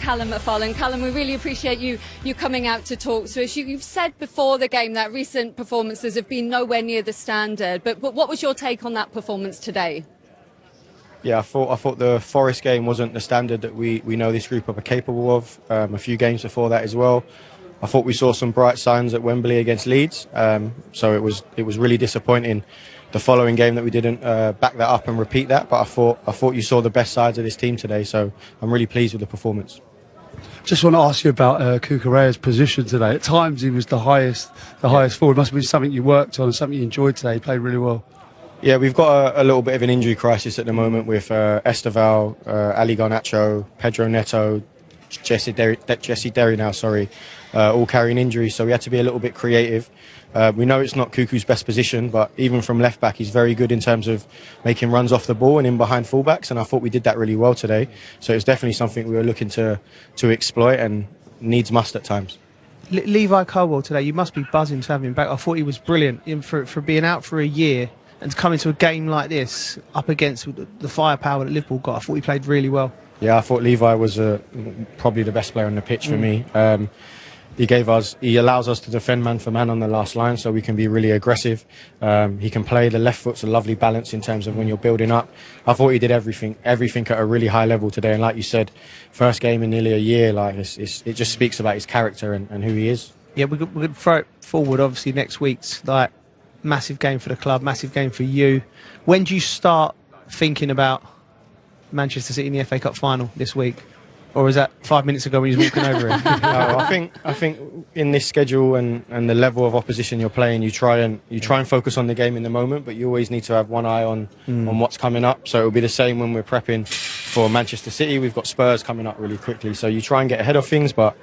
Calum McFarlane. Calum, we really appreciate you coming out to talk to us. You've said before the game that recent performances have been nowhere near the standard, but what was your take on that performance today? Yeah, I thought the Forest game wasn't the standard that we know this group are capable of. A few games before that as well. I thought we saw some bright signs at Wembley against Leeds, so it was really disappointing the following game that we didn't back that up and repeat that. But I thought you saw the best sides of this team today, so I'm really pleased with the performance. Just want to ask you about Cucurella's position today. At times he was the highest forward. Must have been something you worked on and something you enjoyed today. He played really well. Yeah, we've got a little bit of an injury crisis at the moment with Esteval, Ali Garnacho, Pedro Neto, Jesse Derry now, all carrying injuries. So we had to be a little bit creative. We know it's not Cuckoo's best position, but even from left back, he's very good in terms of making runs off the ball and in behind fullbacks. And I thought we did that really well today. So it's definitely something we were looking to exploit and needs must at times. Levi Colwill today, you must be buzzing to have him back. I thought he was brilliant for being out for a year and to come into a game like this up against the firepower that Liverpool got. I thought he played really well. Yeah, I thought Levi was probably the best player on the pitch for me. He allows us to defend man for man on the last line, so we can be really aggressive. He can play. The left foot's a lovely balance in terms of when you're building up. I thought he did everything at a really high level today. And like you said, first game in nearly a year, it just speaks about his character and who he is. Yeah, we're going to throw it forward. Obviously, next week's massive game for the club, massive game for you. When do you start thinking about Manchester City in the FA Cup final this week? Or is that 5 minutes ago when he was walking over it? No, I think in this schedule and the level of opposition you're playing, you try and focus on the game in the moment, but you always need to have one eye on what's coming up. So it'll be the same when we're prepping for Manchester City. We've got Spurs coming up really quickly, so you try and get ahead of things, but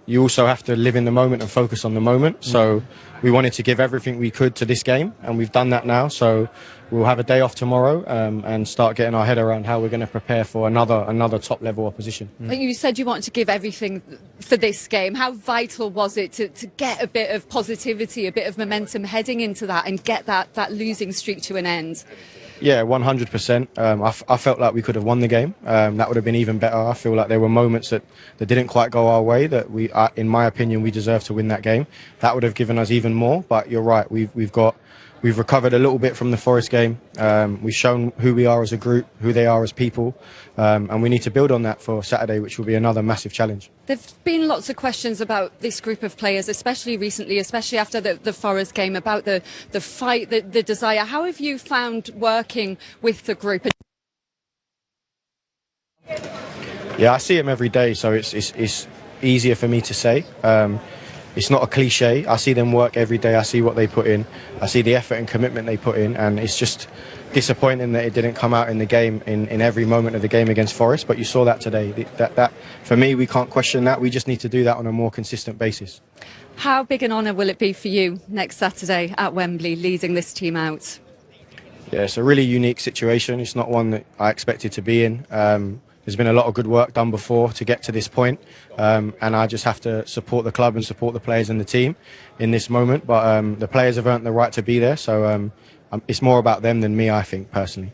you also have to live in the moment and focus on the moment. So we wanted to give everything we could to this game, and we've done that now. So we'll have a day off tomorrow and start getting our head around how we're going to prepare for another top level opposition. You said you wanted to give everything for this game. How vital was it to get a bit of positivity, a bit of momentum heading into that and get that losing streak to an end? Yeah, 100%. I felt like we could have won the game. That would have been even better. I feel like there were moments that didn't quite go our way that in my opinion, we deserved to win that game. That would have given us even more. But you're right. We've recovered a little bit from the Forest game. We've shown who we are as a group, who they are as people, and we need to build on that for Saturday, which will be another massive challenge. There've been lots of questions about this group of players, especially recently, especially after the Forest game, about the fight, the desire. How have you found working with the group? Yeah, I see them every day, so it's easier for me to say. It's not a cliche. I see them work every day. I see what they put in. I see the effort and commitment they put in, and it's just disappointing that it didn't come out in the game in every moment of the game against Forest. But you saw that today. That for me, we can't question that. We just need to do that on a more consistent basis. How big an honour will it be for you next Saturday at Wembley, leading this team out? Yeah, it's a really unique situation. It's not one that I expected to be in. There's been a lot of good work done before to get to this point, and I just have to support the club and support the players and the team in this moment. But the players have earned the right to be there, so it's more about them than me, I think, personally.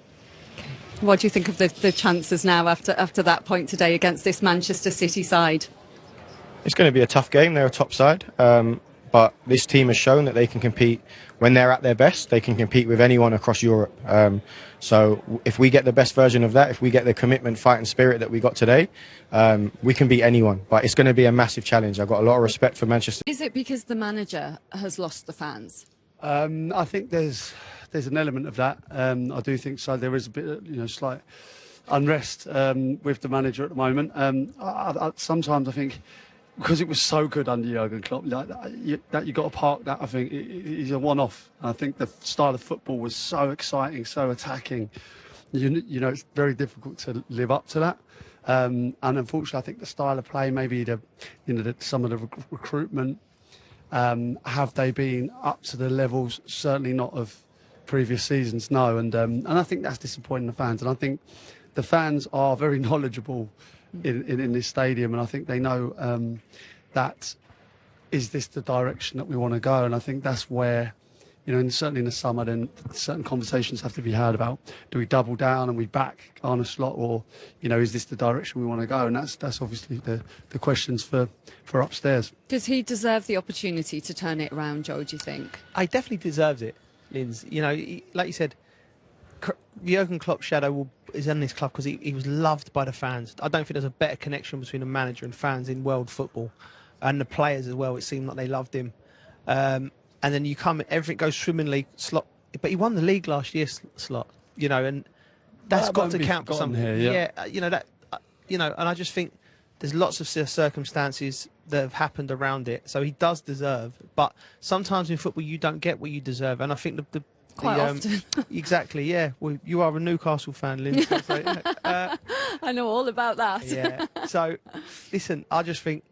What do you think of the chances now after that point today against this Manchester City side? It's going to be a tough game. They're a top side, but this team has shown that they can compete when they're at their best. They can compete with anyone across Europe. So if we get the best version of that, if we get the commitment, fight and spirit that we got today, we can beat anyone. But it's going to be a massive challenge. I've got a lot of respect for Manchester. Is it because the manager has lost the fans? I think there's an element of that. I do think so. There is a bit of, slight unrest with the manager at the moment. Sometimes I think, because it was so good under Jurgen Klopp, that you got to park that. I think he's a one-off. I think the style of football was so exciting, so attacking. It's very difficult to live up to that. And unfortunately, I think the style of play, maybe some of the recruitment, have they been up to the levels? Certainly not of previous seasons. No, and I think that's disappointing the fans. And I think the fans are very knowledgeable in this stadium, and I think they know that is this the direction that we want to go, and I think that's where and certainly in the summer, then certain conversations have to be had about, do we double down and we back Arne Slot, or, is this the direction we want to go? And that's obviously the questions for upstairs. Does he deserve the opportunity to turn it around, Joel, do you think? He definitely deserves it, Linz. Like you said, Jurgen Klopp's shadow is in this club because he was loved by the fans. I don't think there's a better connection between a manager and fans in world football, and the players as well. It seemed like they loved him. And then everything goes swimmingly. Slot, but he won the league last year, Slot. And that's got to count for something. Here, and I just think there's lots of circumstances that have happened around it. So he does deserve. But sometimes in football you don't get what you deserve, and I think Quite often. Exactly, yeah. Well, you are a Newcastle fan, Lynn. So, I know all about that. Yeah. So, listen, I just think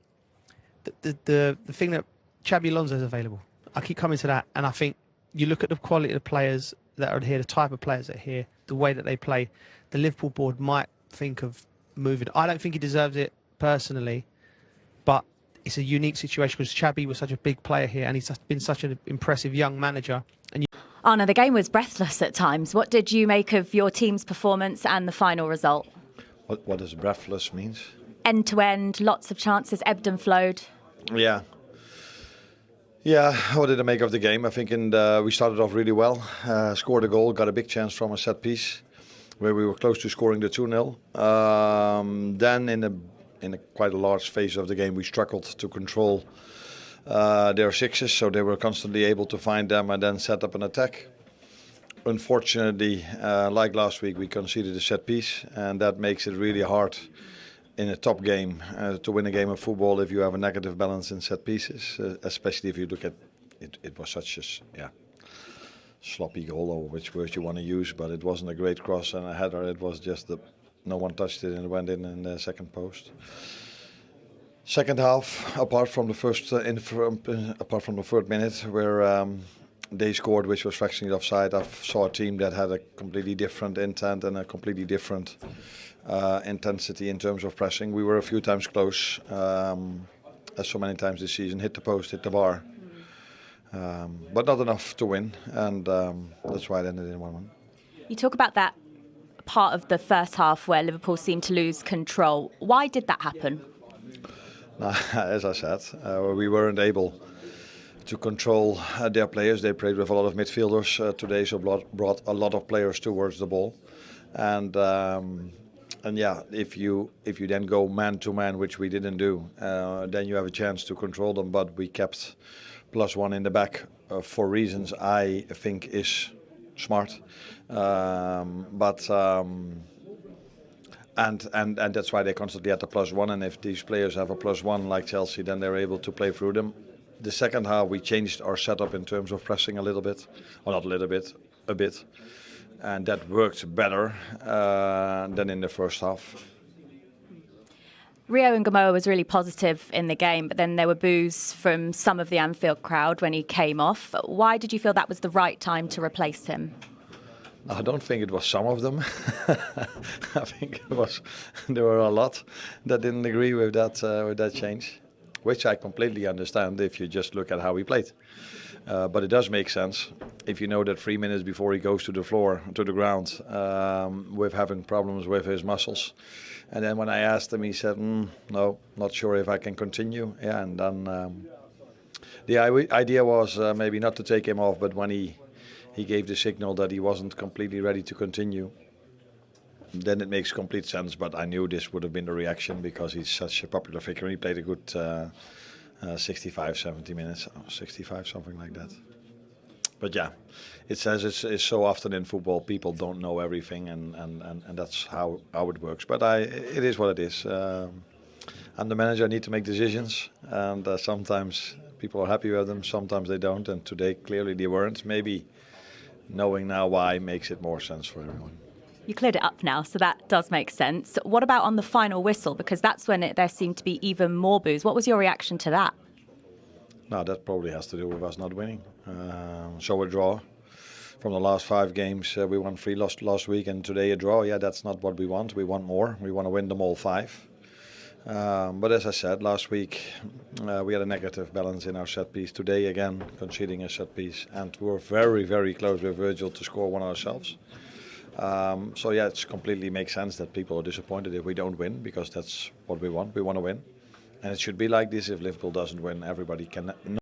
the thing that Xabi Alonso is available. I keep coming to that, and I think you look at the quality of the players that are here, the type of players that are here, the way that they play. The Liverpool board might think of moving. I don't think he deserves it personally, but it's a unique situation because Xabi was such a big player here, and he's been such an impressive young manager. And Arne, the game was breathless at times. What did you make of your team's performance and the final result? What does breathless means? End to end, lots of chances, ebbed and flowed. Yeah. What did I make of the game? I think we started off really well, scored a goal, got a big chance from a set piece where we were close to scoring the 2-0. Then in a quite a large phase of the game, we struggled to control their sixes, so they were constantly able to find them and then set up an attack. Unfortunately, like last week, we conceded a set piece, and that makes it really hard in a top game to win a game of football if you have a negative balance in set pieces, especially if you look at it. It was such a sloppy goal, or which word you want to use, but it wasn't a great cross and a header. It was just no one touched it and it went in the second post. Second half, apart from the third minute where they scored, which was fractionally offside, I saw a team that had a completely different intent and a completely different intensity in terms of pressing. We were a few times close, as so many times this season, hit the post, hit the bar, but not enough to win, and that's why it ended in 1-1. You talk about that part of the first half where Liverpool seemed to lose control. Why did that happen? As I said, we weren't able to control their players. They played with a lot of midfielders today, so brought a lot of players towards the ball, and if you then go man to man, which we didn't do, then you have a chance to control them. But we kept +1 in the back for reasons I think is smart, and that's why they constantly had the +1. And if these players have a +1 like Chelsea, then they're able to play through them. The second half, we changed our setup in terms of pressing a little bit, or not a little bit, a bit. And that worked better than in the first half. Rio Ngamoa was really positive in the game, but then there were boos from some of the Anfield crowd when he came off. Why did you feel that was the right time to replace him? I don't think it was some of them. I think there were a lot that didn't agree with that change, which I completely understand if you just look at how he played. But it does make sense if you know that 3 minutes before he goes to the ground, with having problems with his muscles. And then when I asked him, he said, no, not sure if I can continue. Yeah, and then the idea was maybe not to take him off, but when he gave the signal that he wasn't completely ready to continue, then it makes complete sense. But I knew this would have been the reaction because he's such a popular figure and he played a good 65, 70 minutes, 65, something like that. But yeah, it says it's so often in football, people don't know everything, and that's how it works. But it is what it is. I'm the manager, I need to make decisions, and sometimes people are happy with them, sometimes they don't, and today clearly they weren't. Maybe knowing now why makes it more sense for everyone. You cleared it up now, so that does make sense. What about on the final whistle? Because that's when there seemed to be even more boos. What was your reaction to that? No, that probably has to do with us not winning. So a draw. From the last 5 games, we won 3 last week, and today a draw. Yeah, that's not what we want. We want more. We want to win them all 5. But as I said, last week we had a negative balance in our set piece. Today again, conceding a set piece, and we're very, very close with Virgil to score one ourselves. So yeah, it completely makes sense that people are disappointed if we don't win, because that's what we want. We want to win, and it should be like this. If Liverpool doesn't win, everybody can